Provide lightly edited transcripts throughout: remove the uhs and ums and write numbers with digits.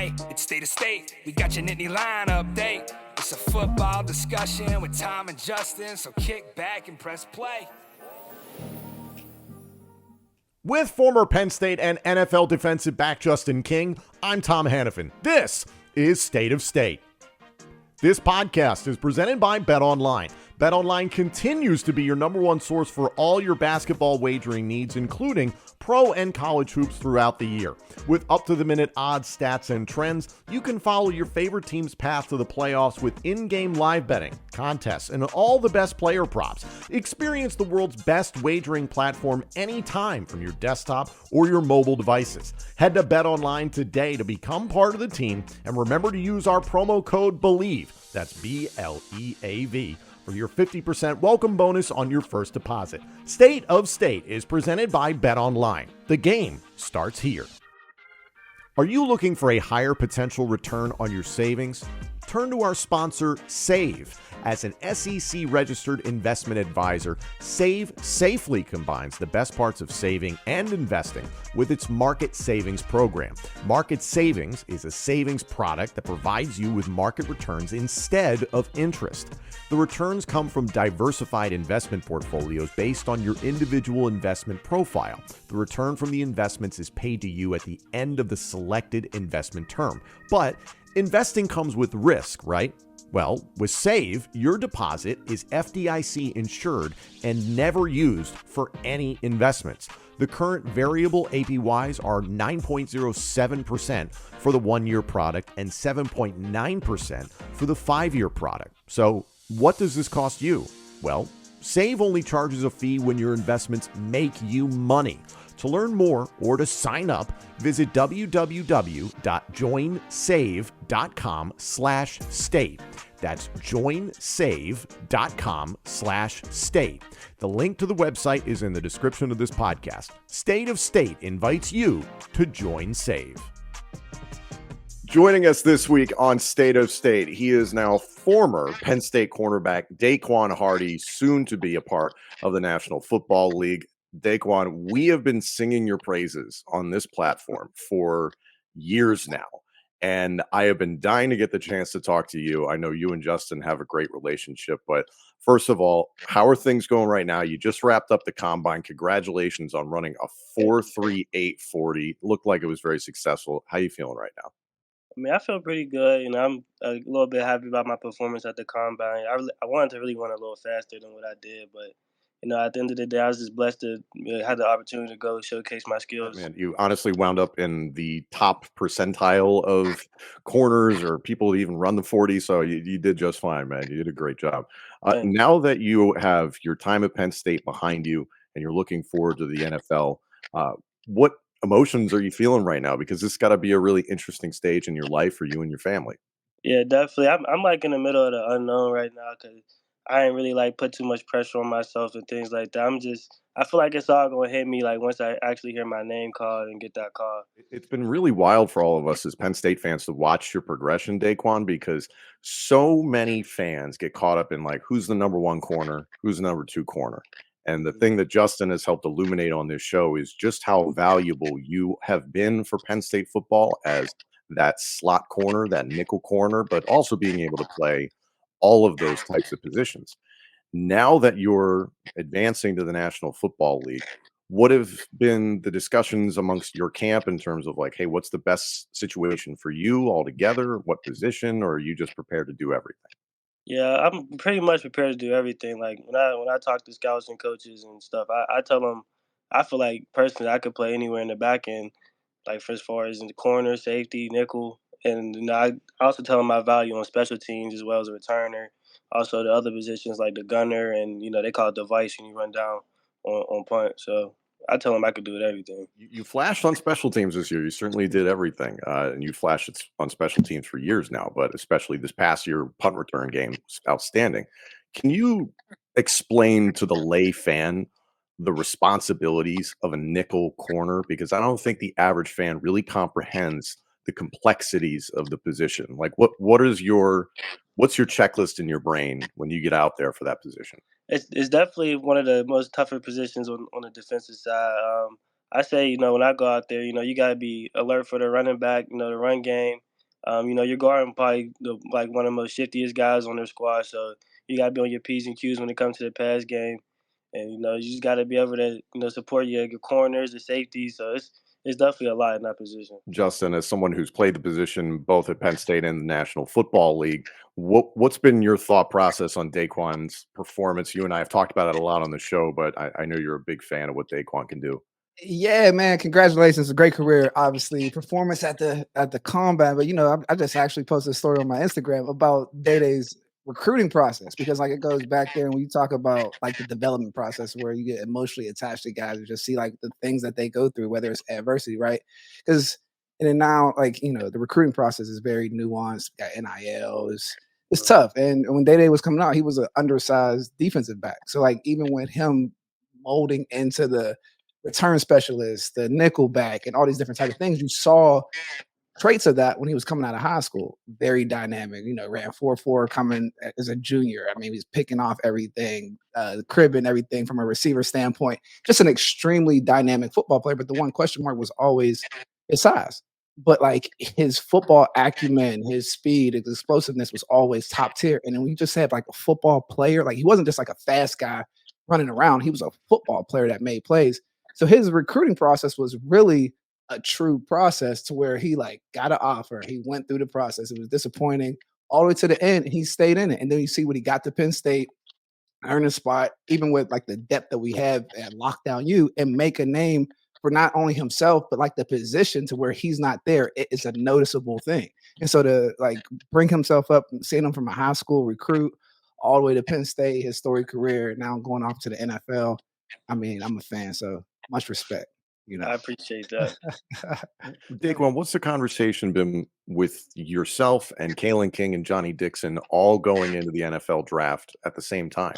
Hey, it's State of State. We got your Nittany Lion update. It's a football discussion with Tom and Justin, so kick back and press play. With former Penn State and NFL defensive back Justin King, I'm Tom Hannafin. This is State of State. This podcast is presented by BetOnline. BetOnline continues to be your number one source for all your basketball wagering needs, including pro and college hoops throughout the year. With up-to-the-minute odds, stats, and trends, you can follow your favorite team's path to the playoffs with in-game live betting, contests, and all the best player props. Experience the world's best wagering platform anytime from your desktop or your mobile devices. Head to BetOnline today to become part of the team, and remember to use our promo code BELIEVE, that's BLEAV, for your 50% welcome bonus on your first deposit. State of State is presented by BetOnline. The game starts here. Are you looking for a higher potential return on your savings? Turn to our sponsor, Save. As an SEC-registered investment advisor, Save safely combines the best parts of saving and investing with its Market Savings program. Market Savings is a savings product that provides you with market returns instead of interest. The returns come from diversified investment portfolios based on your individual investment profile. The return from the investments is paid to you at the end of the selected investment term. But investing comes with risk, right? Well, with Save, your deposit is FDIC insured and never used for any investments. The current variable APYs are 9.07% for the one-year product and 7.9% for the five-year product. So what does this cost you? Well, Save only charges a fee when your investments make you money. To learn more or to sign up, visit www.joinsave.com/state. That's joinsave.com/state. The link to the website is in the description of this podcast. State of State invites you to join Save. Joining us this week on State of State, he is now former Penn State cornerback Daequan Hardy, soon to be a part of the National Football League. Daequan, we have been singing your praises on this platform for years now, and I have been dying to get the chance to talk to you. I know you and Justin have a great relationship, but first of all, how are things going right now? You just wrapped up the combine. Congratulations on running a 4.38 40. Looked like it was very successful. How are you feeling right now? I mean, I feel pretty good. I'm a little bit happy about my performance at the combine. I wanted to really run a little faster than what I did, but at the end of the day, I was just blessed to have the opportunity to go showcase my skills. Man, you honestly wound up in the top percentile of corners or people that even run the 40. So you did just fine, man. You did a great job. Now that you have your time at Penn State behind you and you're looking forward to the NFL, what emotions are you feeling right now? Because this got to be a really interesting stage in your life for you and your family. Yeah, definitely. I'm like in the middle of the unknown right now because I ain't really put too much pressure on myself and things like that. I feel like it's all gonna hit me once I actually hear my name called and get that call. It's been really wild for all of us as Penn State fans to watch your progression, Daequan, because so many fans get caught up in who's the number one corner, who's the number two corner. And the thing that Justin has helped illuminate on this show is just how valuable you have been for Penn State football as that slot corner, that nickel corner, but also being able to play all of those types of positions. Now that you're advancing to the National Football League, what have been the discussions amongst your camp in terms of hey, what's the best situation for you altogether? What position, or are you just prepared to do everything? Yeah, I'm pretty much prepared to do everything. When I talk to scouts and coaches and stuff, I tell them I feel like personally I could play anywhere in the back end, for as far as in the corner, safety, nickel, and I also tell them my value on special teams as well as a returner. Also the other positions like the gunner and they call it device when you run down on punt. So I tell them I could do it everything. You flashed on special teams this year. You certainly did everything. And you flashed on special teams for years now, but especially this past year, punt return game was outstanding. Can you explain to the lay fan the responsibilities of a nickel corner? Because I don't think the average fan really comprehends the complexities of the position. What's your checklist in your brain when you get out there for that position? It's definitely one of the most tougher positions on the defensive side. I say, when I go out there, you got to be alert for the running back, the run game, You're guarding probably one of the most shiftiest guys on their squad, so you got to be on your P's and Q's when it comes to the pass game. And you just got to be able to support your corners, the safeties. So it's definitely a lot in that position. Justin, as someone who's played the position both at Penn State and the National Football League, what's been your thought process on Daequan's performance? You and I have talked about it a lot on the show, but I know you're a big fan of what Daequan can do. Yeah, man, congratulations. A great career, obviously. Performance at the combine. But I just actually posted a story on my Instagram about Day-Day's recruiting process because like it goes back there and when you talk about like the development process where you get emotionally attached to guys and just see like the things that they go through, whether it's adversity, right? Because and then now, like, the recruiting process is very nuanced. Got NIL, it's tough. And when Day was coming out, he was an undersized defensive back. So like even with him molding into the return specialist, the nickel back, and all these different types of things. You saw traits of that when he was coming out of high school. Very dynamic, ran 4.4 coming as a junior. I mean, he's picking off everything, cribbing everything from a receiver standpoint. Just an extremely dynamic football player. But the one question mark was always his size. But like his football acumen, his speed, his explosiveness was always top tier. And then we just had like a football player. Like he wasn't just like a fast guy running around. He was a football player that made plays. So his recruiting process was really a true process to where he like got an offer. He went through the process. It was disappointing all the way to the end. He stayed in it. And then you see when he got to Penn State, earn a spot, even with like the depth that we have at Lockdown U, and make a name for not only himself, but like the position to where he's not there. It's a noticeable thing. And so to like bring himself up, seeing him from a high school recruit all the way to Penn State, his storied career, now going off to the NFL. I mean, I'm a fan. So much respect. I appreciate that. Daequan, what's the conversation been with yourself and Kalen King and Johnny Dixon all going into the NFL draft at the same time?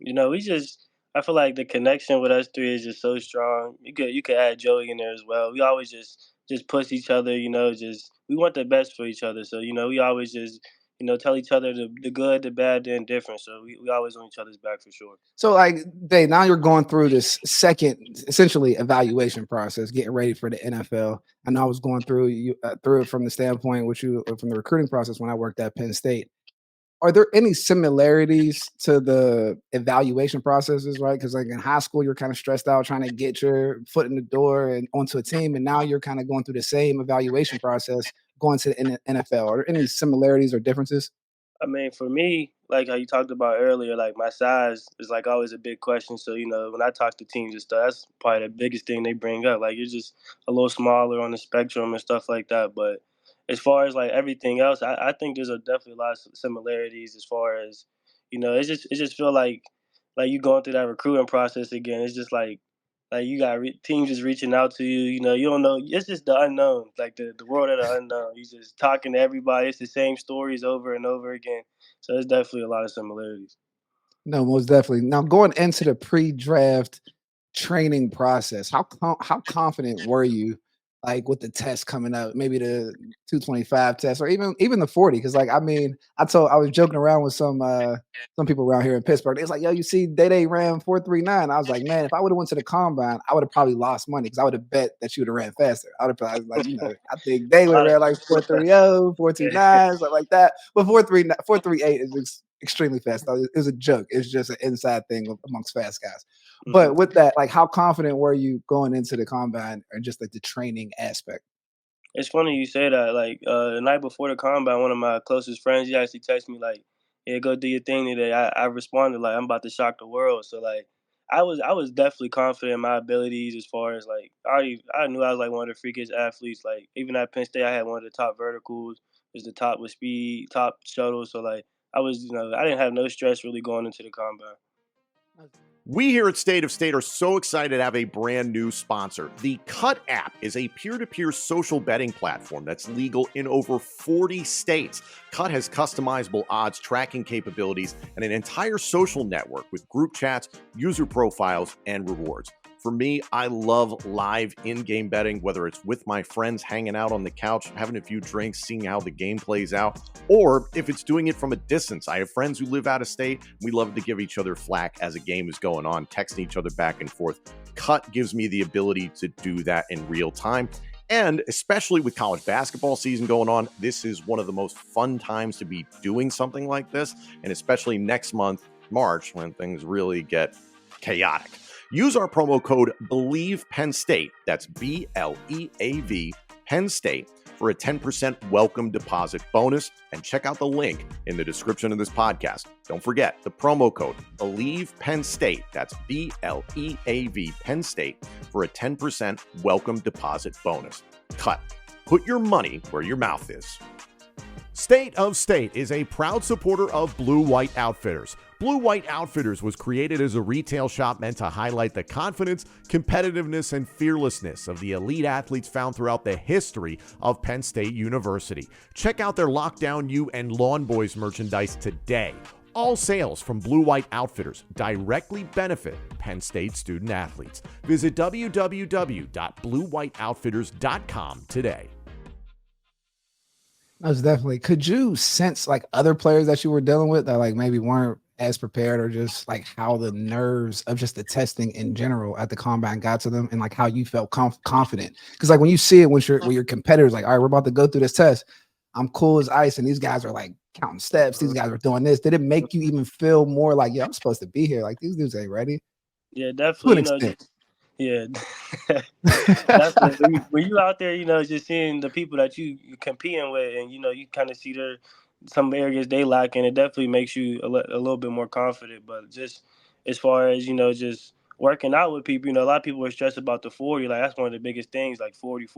I feel like the connection with us three is just so strong. You could add Joey in there as well. We always just push each other, just we want the best for each other. So, we always just tell each other the good, the bad, the indifferent. So we always on each other's back for sure. So like, Dave, now you're going through this second, essentially evaluation process, getting ready for the NFL. I know I was going through it from the standpoint from the recruiting process when I worked at Penn State. Are there any similarities to the evaluation processes, right? Because like in high school, you're kind of stressed out trying to get your foot in the door and onto a team, and now you're kind of going through the same evaluation process going to the NFL. Are there any similarities or differences? I mean, for me, like how you talked about earlier, like my size is like always a big question. So, when I talk to teams and stuff, that's probably the biggest thing they bring up. Like you're just a little smaller on the spectrum and stuff like that. But as far as like everything else, I think there's definitely a lot of similarities as far as, it just feel like you going through that recruiting process again. It's just like you got teams just reaching out to you. You don't know. It's just the unknown, like the world of the unknown. You just talking to everybody. It's the same stories over and over again. So there's definitely a lot of similarities. No, most definitely. Now going into the pre-draft training process, how confident were you, like with the test coming up, maybe the 225 test or even the 40? Because like I mean, I was joking around with some people around here in Pittsburgh. It's like, yo, you see, Day ran 4.39. I was like, man, if I would have went to the combine, I would have probably lost money because I would have bet that she would have ran faster. I would have probably like, I think Day would have ran like 4.30, 4.29, something like that. But 4.38 is extremely fast. Though. It's a joke. It's just an inside thing amongst fast guys. But with that, like, how confident were you going into the combine or just like the training aspect? It's funny you say that. Like the night before the combine, one of my closest friends, he actually texted me like, "Yeah, go do your thing today." I responded like, "I'm about to shock the world." So like, I was definitely confident in my abilities as far as like I knew I was like one of the freakiest athletes. Like even at Penn State, I had one of the top verticals, was the top with speed, top shuttle. So like I was, I didn't have no stress really going into the combine. We here at State of State are so excited to have a brand new sponsor. The Cut app is a peer-to-peer social betting platform that's legal in over 40 states. Cut has customizable odds tracking capabilities and an entire social network with group chats, user profiles, and rewards. For me, I love live in-game betting, whether it's with my friends hanging out on the couch, having a few drinks, seeing how the game plays out, or if it's doing it from a distance. I have friends who live out of state. We love to give each other flack as a game is going on, texting each other back and forth. Cut gives me the ability to do that in real time. And especially with college basketball season going on, this is one of the most fun times to be doing something like this. And especially next month, March, when things really get chaotic. Use our promo code BELIEVE Penn State. That's BLEAV Penn State for a 10% welcome deposit bonus. And check out the link in the description of this podcast. Don't forget the promo code BELIEVE Penn State. That's BLEAV Penn State for a 10% welcome deposit bonus. Cut. Put your money where your mouth is. State of State is a proud supporter of Blue White Outfitters. Blue White Outfitters was created as a retail shop meant to highlight the confidence, competitiveness, and fearlessness of the elite athletes found throughout the history of Penn State University. Check out their Lockdown U and Lawn Boys merchandise today. All sales from Blue White Outfitters directly benefit Penn State student athletes. Visit www.bluewhiteoutfitters.com today. Most definitely. Could you sense like other players that you were dealing with that like maybe weren't as prepared, or just like how the nerves of just the testing in general at the combine got to them, and like how you felt confident? Because like when you see it when your competitors like, all right, we're about to go through this test, I'm cool as ice, and these guys are like counting steps, these guys are doing this. Did it make you even feel more like, yeah, I'm supposed to be here? Like these dudes ain't ready? Yeah, To definitely. an extent. Yeah, definitely. When you out there, just seeing the people that you competing with, and you kind of see some areas they lack, and it definitely makes you a little bit more confident. But just as far as just working out with people, a lot of people are stressed about the 40. Like that's one of the biggest things, like 40.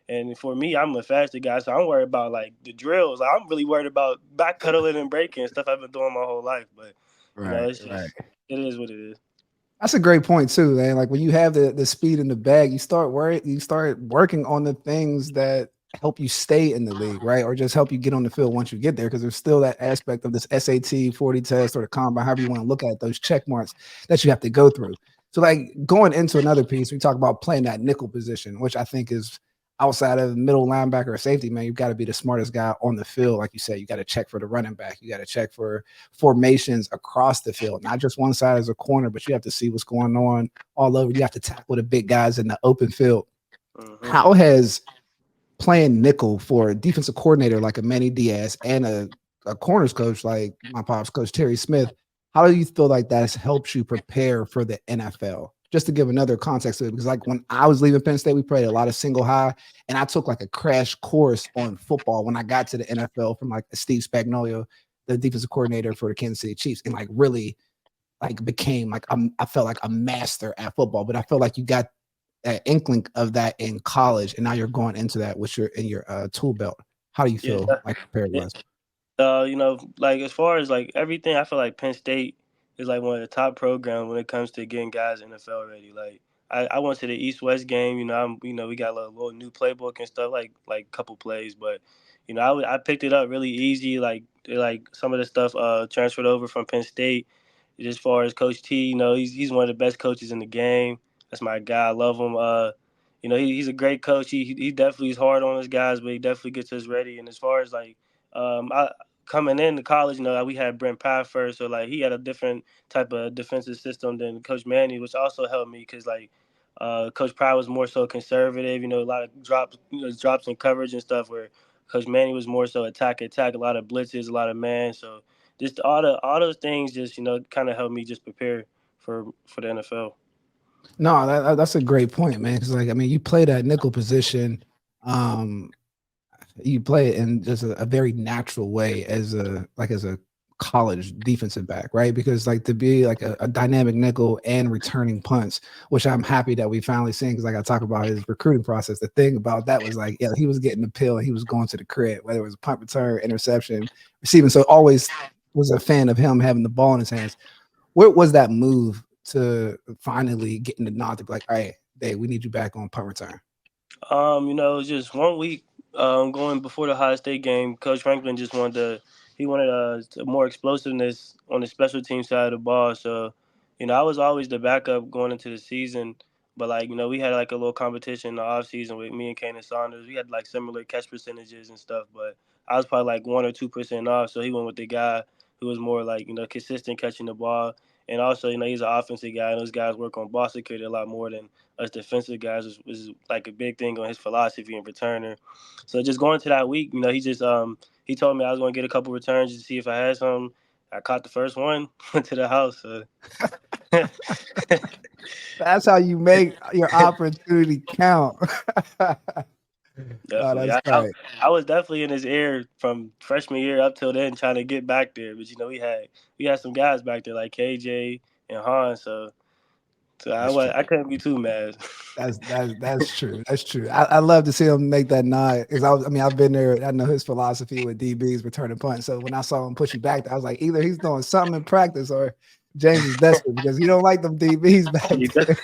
And for me, I'm a faster guy, so I'm worried about like the drills. Like, I'm really worried about back pedaling and braking and stuff I've been doing my whole life. But it's just it is what it is. That's a great point too, man. Like when you have the speed in the bag, you start working on the things that help you stay in the league, right? Or just help you get on the field once you get there. Because there's still that aspect of this SAT 40 test or the combine, however you want to look at it, those check marks that you have to go through. So like going into another piece, we talk about playing that nickel position, which I think is outside of middle linebacker or safety, man, you've got to be the smartest guy on the field. Like you said, you got to check for the running back. You got to check for formations across the field, not just one side as a corner, but you have to see what's going on all over. You have to tackle the big guys in the open field. Mm-hmm. How has playing nickel for a defensive coordinator like a Manny Diaz and a corners coach like my pops coach Terry Smith, how do you feel like that has helped you prepare for the NFL? Just to give another context to it, because like when I was leaving Penn State, we played a lot of single high, and I took like a crash course on football when I got to the NFL from like Steve Spagnuolo, the defensive coordinator for the Kansas City Chiefs, and like really like became like I felt like a master at football. But I felt like you got an inkling of that in college, and now you're going into that with your tool belt. How do you feel like prepared was? Like as far as like everything, I feel like Penn State is like one of the top programs when it comes to getting guys NFL ready. Like I went to the East-West game. We got a little new playbook and stuff, like couple plays, but I picked it up really easy. Like some of the stuff transferred over from Penn State. As far as Coach T, he's one of the best coaches in the game. That's my guy. I love him. He's a great coach. He definitely is hard on his guys, but he definitely gets us ready. And as far as like coming into college, we had Brent Pye first, so like he had a different type of defensive system than Coach Manny, which also helped me because like Coach Pye was more so conservative, a lot of drops in coverage and stuff, where Coach Manny was more so attack, a lot of blitzes, a lot of man. So just all those things just kind of helped me just prepare for the NFL. No, that's a great point, man. Because like I mean, you play that nickel position. You play it in just a very natural way as a college defensive back, right? Because like to be like a dynamic nickel and returning punts, which I'm happy that we finally seen, because like I talk about his recruiting process. The thing about that was like, yeah, he was getting the pill and he was going to the crib, whether it was a punt return, interception, receiving. So always was a fan of him having the ball in his hands. What was that move to finally getting the nod to be like, all right, Dave, we need you back on punt return? It was just 1 week going before the Ohio State game. Coach Franklin just wanted more explosiveness on the special team side of the ball. So, I was always the backup going into the season. But, like, we had, like, a little competition in the offseason with me and Kanan Saunders. We had, like, similar catch percentages and stuff. But I was probably, like, 1 or 2% off. So he went with the guy who was more, like, consistent catching the ball. And also, he's an offensive guy, and those guys work on ball security a lot more than us defensive guys, which is like a big thing on his philosophy and returner. So just going to that week, he just he told me I was going to get a couple returns just to see if I had some. I caught the first one, went to the house. So. That's how you make your opportunity count. Oh, Definitely. that's great. I was definitely in his ear from freshman year up till then trying to get back there. But we had some guys back there like KJ and Han, so I couldn't be too mad. That's true. That's true. I love to see him make that nod because I've been there. I know his philosophy with DBs returning punts. So when I saw him push you back, I was like, either he's doing something in practice or James is desperate because he don't like them DBs back there.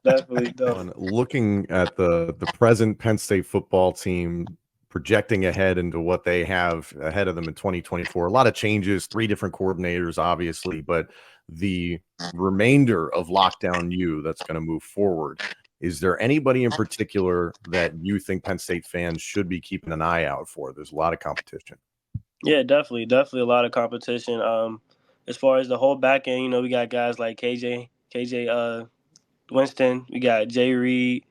Definitely don't. Looking at the present Penn State football team, projecting ahead into what they have ahead of them in 2024, a lot of changes, 3 different coordinators, obviously, but the remainder of Lockdown U that's going to move forward. Is there anybody in particular that you think Penn State fans should be keeping an eye out for? There's a lot of competition. Yeah, definitely a lot of competition. As far as the whole back end, we got guys like KJ Winston, we got Jay Reed,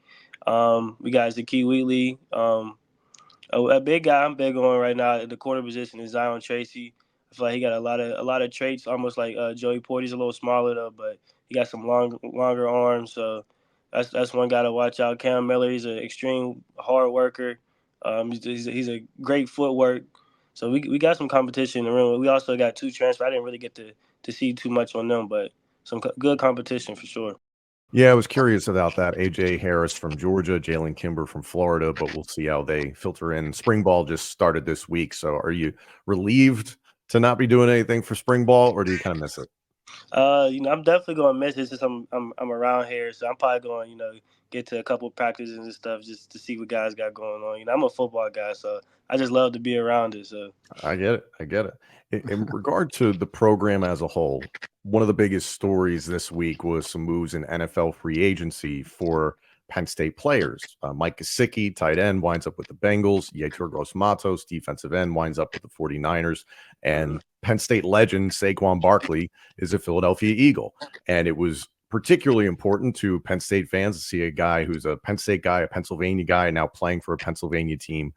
we got Zakee Wheatley. A big guy I'm big on right now at the corner position is Zion Tracy. I feel like he got a lot of traits, almost like Joey Porty's a little smaller though, but he got some longer arms. So that's one guy to watch out. Cam Miller, he's an extreme hard worker. He's a great footwork. So we got some competition in the room. We also got 2 transfers. I didn't really get to see too much on them, but some good competition for sure. Yeah, I was curious about that. AJ Harris from Georgia, Jalen Kimber from Florida, but we'll see how they filter in. Spring ball just started this week, so are you relieved to not be doing anything for spring ball, or do you kind of miss it? I'm definitely gonna miss it since I'm around here, so I'm probably going get to a couple practices and stuff just to see what guys got going on. I'm a football guy, so I just love to be around it. So I get it. In regard to the program as a whole, one of the biggest stories this week was some moves in NFL free agency for Penn State players. Mike Gesicki, tight end, winds up with the Bengals. Yetur Gross-Matos, defensive end, winds up with the 49ers. And Penn State legend Saquon Barkley is a Philadelphia Eagle. And it was particularly important to Penn State fans to see a guy who's a Penn State guy, a Pennsylvania guy, now playing for a Pennsylvania team.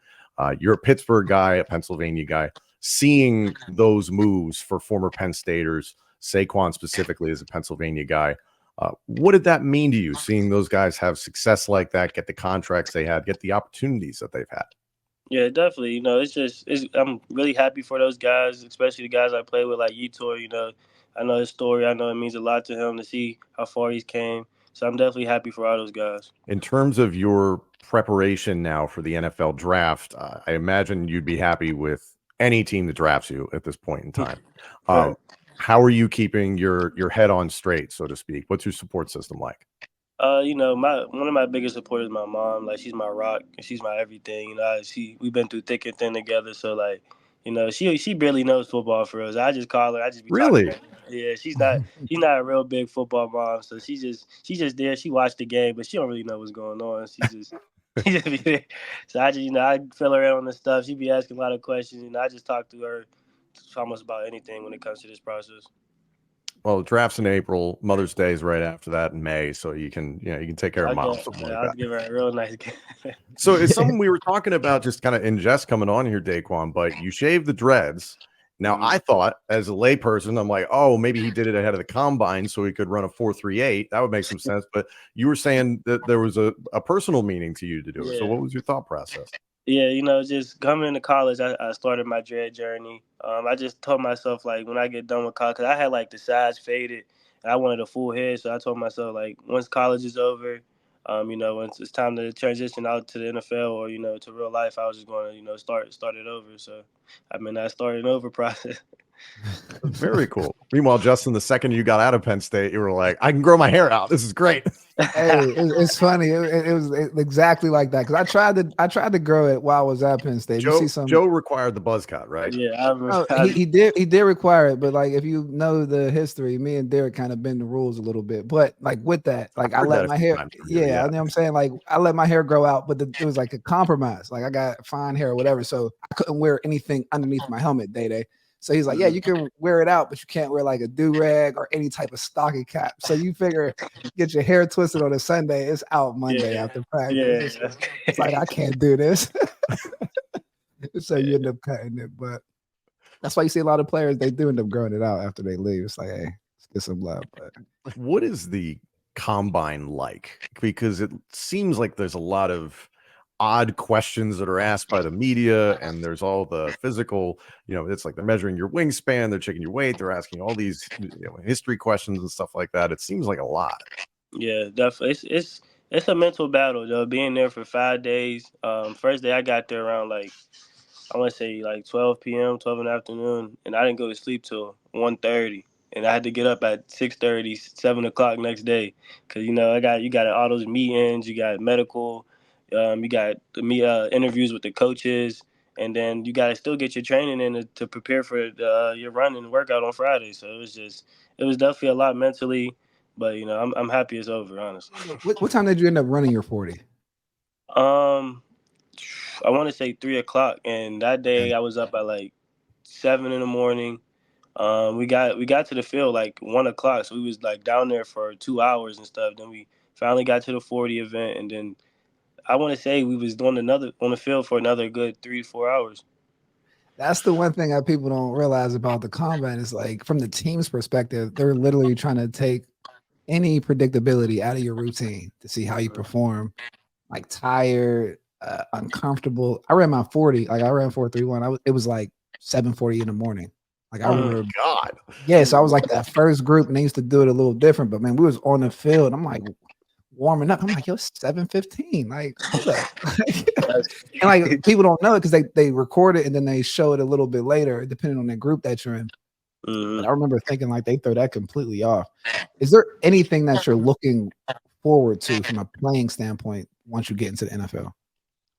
You're a Pittsburgh guy, a Pennsylvania guy. Seeing those moves for former Penn Staters, Saquon specifically as a Pennsylvania guy, what did that mean to you, seeing those guys have success like that, get the contracts they had, get the opportunities that they've had? Yeah, definitely. I'm really happy for those guys, especially the guys I play with like Yetur. I know his story. I know it means a lot to him to see how far he's came. So I'm definitely happy for all those guys. In terms of your preparation now for the NFL draft, I imagine you'd be happy with any team that drafts you at this point in time. Right. How are you keeping your head on straight, so to speak? What's your support system like? One of my biggest supporters is my mom. Like, she's my rock and she's my everything. We've been through thick and thin together. So like, she barely knows football for us. I just call her. I just be Really? talking to her. Yeah, she's not a real big football mom. So she's just there. She watched the game, but she don't really know what's going on. She just be there. So I just I fill her in on the stuff. She be asking a lot of questions, and I just talk to her almost about anything when it comes to this process. Well, the draft's in April. Mother's Day is right after that in May, so you can take care of mom. I'll give her a real nice gift. So it's something we were talking about, just kind of in jest coming on here, Daequan. But you shaved the dreads. Now, I thought as a layperson, I'm like, oh, maybe he did it ahead of the combine so he could run a 4.38. That would make some sense. But you were saying that there was a personal meaning to you to do it. Yeah. So what was your thought process? Yeah, just coming into college, I started my dread journey. I just told myself, like, when I get done with college, because I had, like, the sides faded, and I wanted a full head. So I told myself, like, once college is over, once it's time to transition out to the NFL or, to real life, I was just going to, start it over. So, I started over process. Very cool. Meanwhile, Justin, the second you got out of Penn State, you were like, I can grow my hair out. This is great. Hey, it's funny. It was exactly like that because I tried to grow it while I was at Penn State. Joe required the buzz cut, right? Yeah, he did require it, but like if you know the history, me and Derek kind of bend the rules a little bit. But like with that, like I let my hair, you know what I'm saying? Like I let my hair grow out, but it was like a compromise. Like I got fine hair or whatever, so I couldn't wear anything underneath my helmet day. So he's like, yeah, you can wear it out, but you can't wear like a do-rag or any type of stocking cap. So you figure get your hair twisted on a Sunday, it's out Monday after practice. It's like, I can't do this. So you end up cutting it. But that's why you see a lot of players, they do end up growing it out after they leave. It's like, hey, let's get some love. But what is the combine like? Because it seems like there's a lot of odd questions that are asked by the media, and there's all the physical, it's like they're measuring your wingspan, they're checking your weight, they're asking all these history questions and stuff like that. It seems like a lot. Yeah, definitely. It's a mental battle though. Being there for 5 days. First day I got there around like I want to say like 12 p.m., 12 in the afternoon, and I didn't go to sleep till 1:30, and I had to get up at 6:30, 7 o'clock next day, because you got all those meetings, you got medical, you got the interviews with the coaches, and then you got to still get your training in to prepare for your run and workout on Friday. So it was definitely a lot mentally, but I'm happy it's over, honestly. what time did you end up running your 40? I want to say 3 o'clock, and that day I was up at like 7 in the morning. We got to the field like 1 o'clock, so we was like down there for 2 hours and stuff. Then we finally got to the 40 event, and then I want to say we was on the field for another good 3 to 4 hours. That's the one thing that people don't realize about the combine is like from the team's perspective, they're literally trying to take any predictability out of your routine to see how you perform. Like tired, uncomfortable. I ran my 40, like I ran 4:31. It was like 7:40 in the morning. Like I remember, God, yeah. So I was like that first group, and they used to do it a little different. But man, we was on the field. I'm like warming up. I'm like, yo, it's 7:15. Like, hold up. And like people don't know it because they record it and then they show it a little bit later, depending on the group that you're in. Mm-hmm. But I remember thinking like they throw that completely off. Is there anything that you're looking forward to from a playing standpoint once you get into the NFL?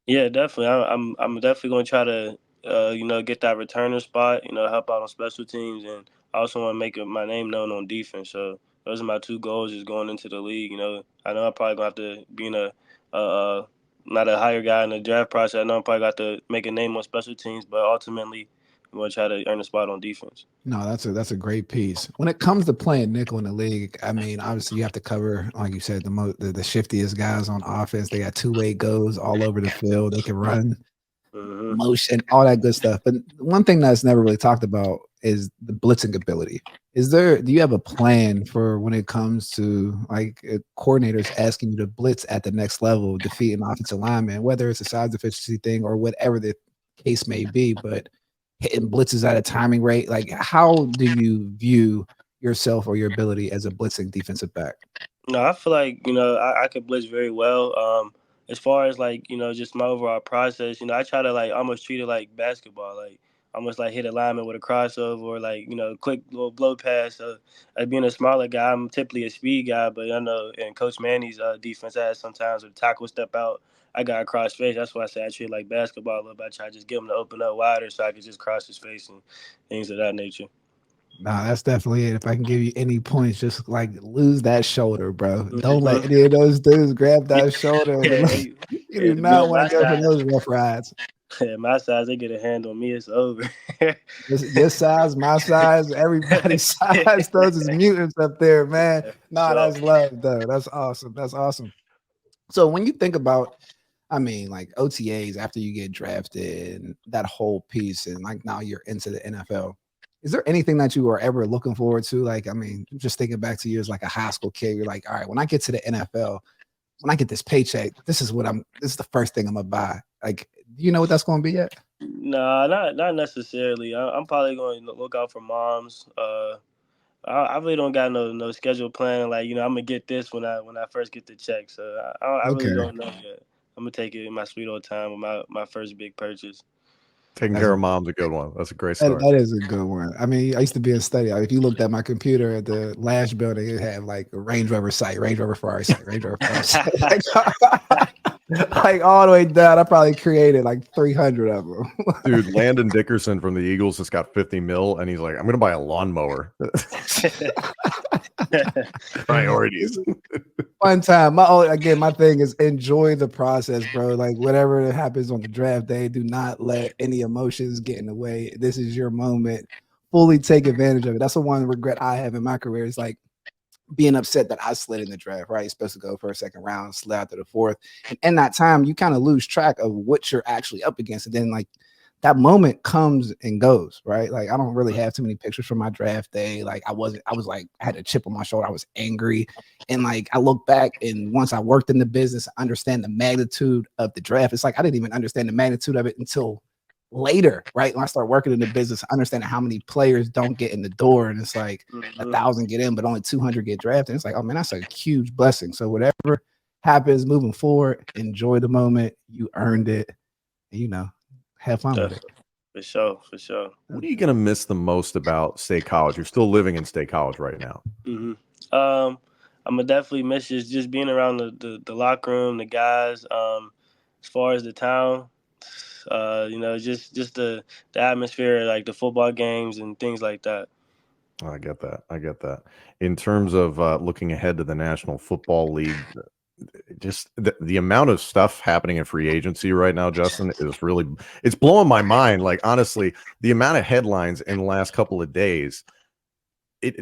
Yeah, definitely. I'm definitely going to try to get that returner spot. Help out on special teams, and I also want to make my name known on defense. So those are my two goals, just going into the league. I know I'm probably going to have to be not a higher guy in the draft process. I know I'm probably got to make a name on special teams, but ultimately I'm going to try to earn a spot on defense. No, that's a great piece. When it comes to playing nickel in the league, I mean, obviously you have to cover, like you said, the shiftiest guys on offense. They got two-way goes all over the field. They can run, motion, all that good stuff. But one thing that's never really talked about is the blitzing ability. Do you have a plan for when it comes to like coordinators asking you to blitz at the next level, defeating offensive linemen, whether it's a size efficiency thing or whatever the case may be, but hitting blitzes at a timing rate? Like, how do you view yourself or your ability as a blitzing defensive back? No, I feel like, I could blitz very well. As far as like, just my overall process, I try to like almost treat it like basketball, like almost like hit a lineman with a crossover or like, quick little blow pass. Like being a smaller guy, I'm typically a speed guy, but I know in Coach Manny's defense has sometimes with tackle step out, I got a cross face. That's why I say I treat it like basketball a little bit. I try to just get him to open up wider so I can just cross his face and things of that nature. Nah, that's definitely it. If I can give you any points, just like lose that shoulder, bro. Don't let any of those dudes grab that shoulder. You do not want to go for those rough rides. Yeah, my size, they get a hand on me, it's over. Your size, my size, everybody's size. Those is mutants up there, man. Nah, that's love, though. That's awesome. That's awesome. So when you think about, I mean, like OTAs after you get drafted and that whole piece, and like now you're into the NFL, is there anything that you are ever looking forward to? Like, I mean, just thinking back to you as like a high school kid, you're like, all right, when I get to the NFL, when I get this paycheck, this is the first thing I'm gonna buy. Like, do you know what that's going to be yet? Nah, not necessarily. I'm probably going to look out for moms. I really don't got no schedule plan. Like, I'm gonna get this when I first get the check. So I really don't know yet. I'm gonna take it in my sweet old time with my first big purchase. Taking care of mom's a good one. That's a great start. That is a good one. I mean, I used to be in study. If you looked at my computer at the Lash building, it had like a Range Rover site, Range Rover Ferrari site, Range Rover Ferrari site. Like all the way down, I probably created like 300 of them. Dude, Landon Dickerson from the Eagles just got 50 mil, and he's like, I'm going to buy a lawnmower. Priorities. One time, my thing is enjoy the process, bro. Like whatever happens on the draft day, do not let any emotions get in the way. This is your moment. fully take advantage of it. That's the one regret I have in my career is like being upset that I slid in the draft, right? You're supposed to go for a second round, slid out to the fourth. And in that time, you kind of lose track of what you're actually up against. And then like that moment comes and goes, right? Like I don't really have too many pictures from my draft day. Like I was like, I had a chip on my shoulder. I was angry. And like I look back and once I worked in the business, I understand the magnitude of the draft. It's like I didn't even understand the magnitude of it until later, right? When I start working in the business, understanding how many players don't get in the door, and it's like 1,000 get in, but only 200 get drafted. It's like, oh man, that's a huge blessing. So whatever happens moving forward, enjoy the moment. You earned it. You know, have fun with it. For sure. What are you going to miss the most about State College? You're still living in State College right now. I'm gonna definitely miss just being around the locker room, the guys. As far as the town. Just the atmosphere, like the football games and things like that. I get that. In terms of looking ahead to the National Football League, just the amount of stuff happening in free agency right now, Justin, is really, it's blowing my mind. Like, honestly, the amount of headlines in the last couple of days,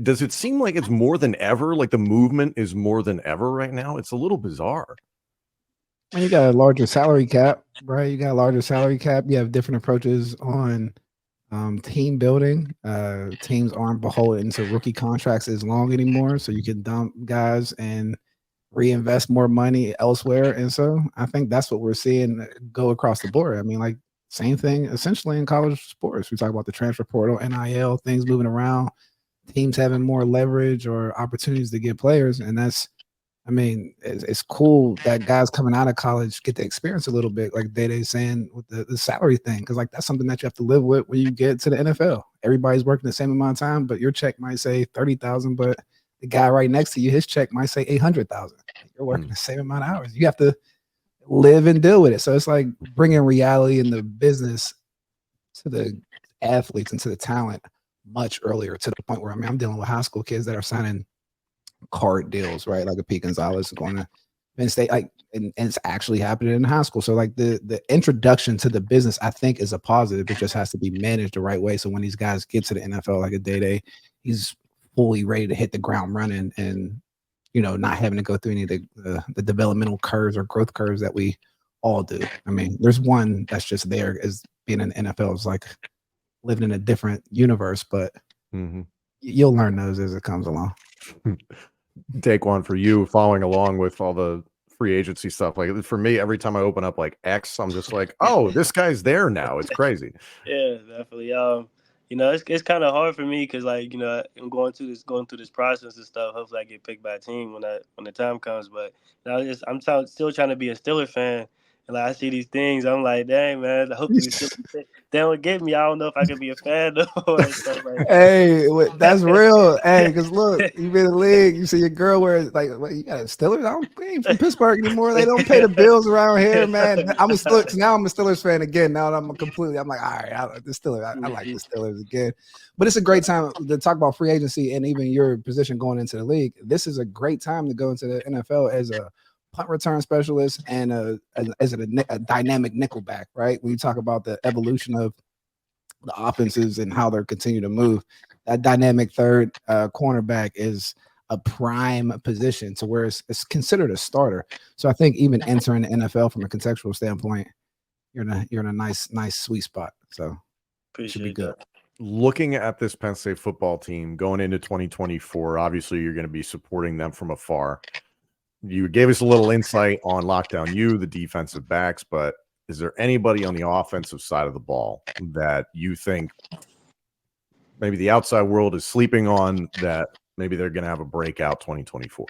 does it seem like it's more than ever? Like the movement is more than ever right now? It's a little bizarre. And you got a larger salary cap, right? You got a larger salary cap. You have different approaches on team building. Teams aren't beholden to rookie contracts as long anymore, so you can dump guys and reinvest more money elsewhere. And so I think that's what we're seeing go across the board. I mean, like same thing essentially in college sports. We talk about the transfer portal, NIL, things moving around, teams having more leverage or opportunities to get players, and that's. I mean, it's cool that guys coming out of college get to experience a little bit, like Day's saying with the salary thing, because like that's something that you have to live with when you get to the NFL. Everybody's working the same amount of time, but your check might say 30,000, but the guy right next to you, his check might say 800,000. You're working the same amount of hours. You have to live and deal with it. So it's like bringing reality in the business to the athletes and to the talent much earlier, to the point where I'm dealing with high school kids that are signing card deals, right? Like a Pete Gonzalez going to Penn State, like, and it's actually happening in high school. So like the introduction to the business, I think, is a positive. It just has to be managed the right way. So when these guys get to the NFL, like a Day, he's fully ready to hit the ground running, and not having to go through any of the developmental curves or growth curves that we all do. I mean, there's one that's just there as being in the NFL is like living in a different universe, but you'll learn those as it comes along. Daequan, for you, following along with all the free agency stuff, like for me, every time I open up like X, I'm just like, oh, this guy's there now. It's crazy. Yeah, definitely. It's kind of hard for me because like I'm going through this process and stuff. Hopefully, I get picked by a team when the time comes. But I'm still trying to be a Steelers fan. And like I see these things, I'm like, dang man, hopefully they don't get me. I don't know if I can be a fan or stuff like that. Hey, that's real. Hey, because look, you been in the league, you see your girl wears like, you got a Steelers? I ain't from Pittsburgh anymore. They don't pay the bills around here, man. Now I'm a Steelers fan again. Now I'm like, all right, I like the Steelers. I like the Steelers again. But it's a great time to talk about free agency and even your position going into the league. This is a great time to go into the NFL as a punt return specialist and as a dynamic nickelback, right? When you talk about the evolution of the offenses and how they're continuing to move, that dynamic third cornerback is a prime position to where it's considered a starter. So I think even entering the NFL from a contextual standpoint, you're in a nice sweet spot. So it should be good. Looking at this Penn State football team going into 2024, obviously you're going to be supporting them from afar. You gave us a little insight on Lockdown U, the defensive backs, but is there anybody on the offensive side of the ball that you think maybe the outside world is sleeping on, that maybe they're going to have a breakout 2024?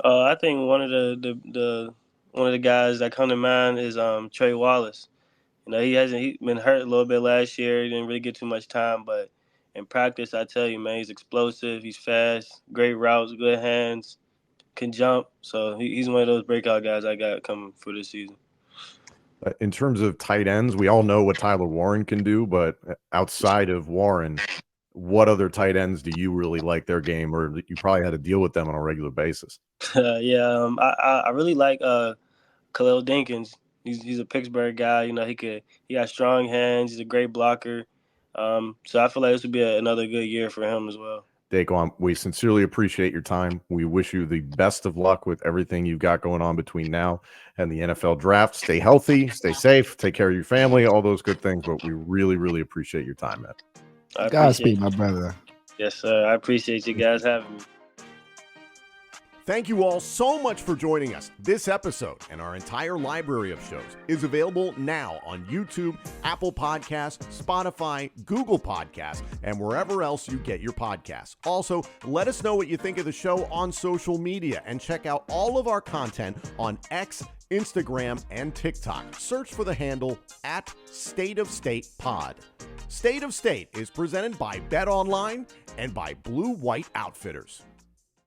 I think one of the guys that come to mind is Trey Wallace. He's been hurt a little bit last year. He didn't really get too much time, but in practice, I tell you, man, he's explosive. He's fast, great routes, good hands, can jump. So he's one of those breakout guys I got coming for this season. In terms of tight ends, we all know what Tyler Warren can do, but outside of Warren, what other tight ends do you really like their game, or you probably had to deal with them on a regular basis? I really like Khalil Dinkins. He's a Pittsburgh guy. He got strong hands. He's a great blocker. So I feel like this would be another good year for him as well. Daequan, we sincerely appreciate your time. We wish you the best of luck with everything you've got going on between now and the NFL draft. Stay healthy, stay safe, take care of your family, all those good things. But we really, really appreciate your time, man. Godspeed, my brother. Yes, sir. I appreciate you guys having me. Thank you all so much for joining us. This episode and our entire library of shows is available now on YouTube, Apple Podcasts, Spotify, Google Podcasts, and wherever else you get your podcasts. Also, let us know what you think of the show on social media and check out all of our content on X, Instagram, and TikTok. Search for the handle @StateOfStatePod. State of State is presented by Bet Online and by Blue White Outfitters.